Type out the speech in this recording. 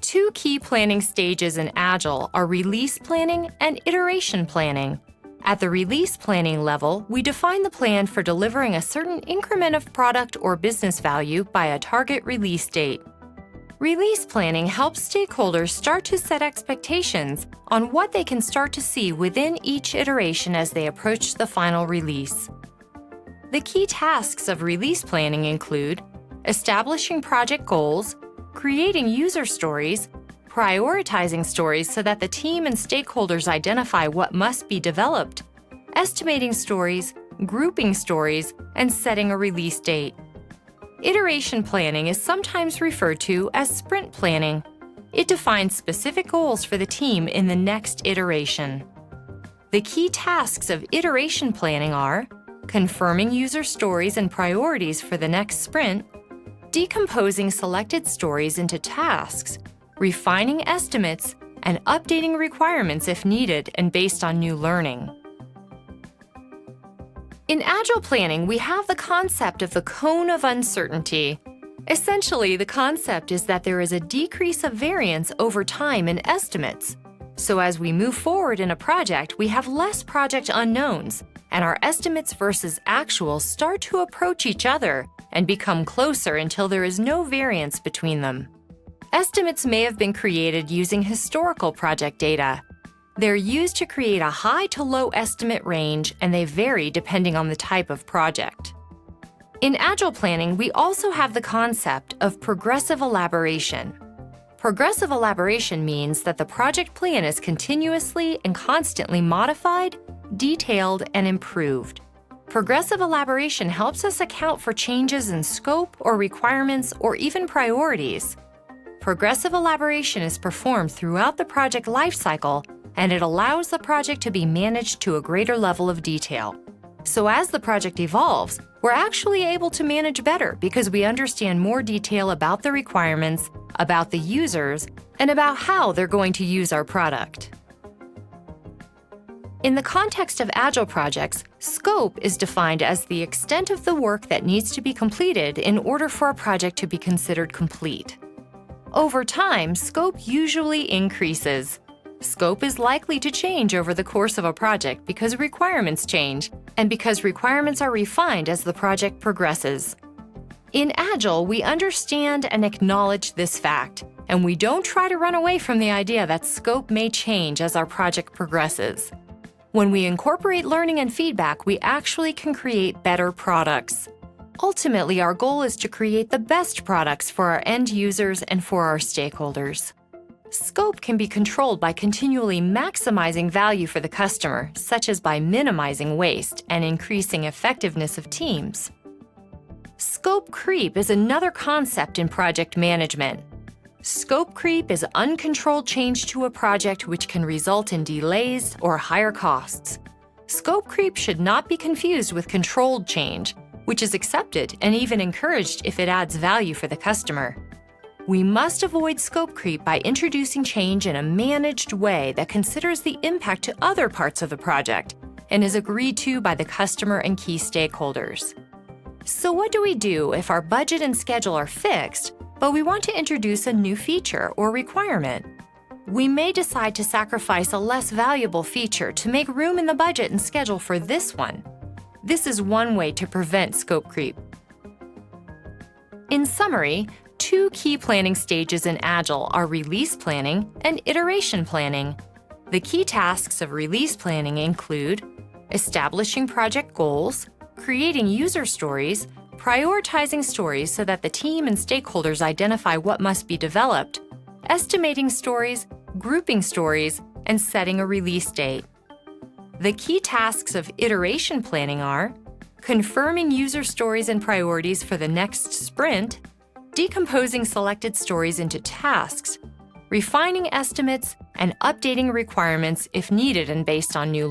Two key planning stages in Agile are release planning and iteration planning. At the release planning level, we define the plan for delivering a certain increment of product or business value by a target release date. Release planning helps stakeholders start to set expectations on what they can start to see within each iteration as they approach the final release. The key tasks of release planning include establishing project goals, creating user stories, prioritizing stories so that the team and stakeholders identify what must be developed, estimating stories, grouping stories, and setting a release date. Iteration planning is sometimes referred to as sprint planning. It defines specific goals for the team in the next iteration. The key tasks of iteration planning are confirming user stories and priorities for the next sprint, decomposing selected stories into tasks, refining estimates, and updating requirements if needed and based on new learning. In Agile planning, we have the concept of the cone of uncertainty. Essentially, the concept is that there is a decrease of variance over time in estimates. So as we move forward in a project, we have less project unknowns, and our estimates versus actuals start to approach each other and become closer until there is no variance between them. Estimates may have been created using historical project data. They're used to create a high to low estimate range, and they vary depending on the type of project. In Agile planning, we also have the concept of progressive elaboration. Progressive elaboration means that the project plan is continuously and constantly modified, detailed, and improved. Progressive elaboration helps us account for changes in scope or requirements or even priorities. Progressive elaboration is performed throughout the project lifecycle, and it allows the project to be managed to a greater level of detail. So as the project evolves, we're actually able to manage better because we understand more detail about the requirements, about the users, and about how they're going to use our product. In the context of Agile projects, scope is defined as the extent of the work that needs to be completed in order for a project to be considered complete. Over time, scope usually increases. Scope is likely to change over the course of a project because requirements change, and because requirements are refined as the project progresses. In Agile, we understand and acknowledge this fact, and we don't try to run away from the idea that scope may change as our project progresses. When we incorporate learning and feedback, we actually can create better products. Ultimately, our goal is to create the best products for our end users and for our stakeholders. Scope can be controlled by continually maximizing value for the customer, such as by minimizing waste and increasing effectiveness of teams. Scope creep is another concept in project management. Scope creep is uncontrolled change to a project which can result in delays or higher costs. Scope creep should not be confused with controlled change, which is accepted and even encouraged if it adds value for the customer. We must avoid scope creep by introducing change in a managed way that considers the impact to other parts of the project and is agreed to by the customer and key stakeholders. So what do we do if our budget and schedule are fixed, but we want to introduce a new feature or requirement? We may decide to sacrifice a less valuable feature to make room in the budget and schedule for this one. This is one way to prevent scope creep. In summary, two key planning stages in Agile are release planning and iteration planning. The key tasks of release planning include establishing project goals, creating user stories, prioritizing stories so that the team and stakeholders identify what must be developed, estimating stories, grouping stories, and setting a release date. The key tasks of iteration planning are confirming user stories and priorities for the next sprint, decomposing selected stories into tasks, refining estimates, and updating requirements if needed and based on new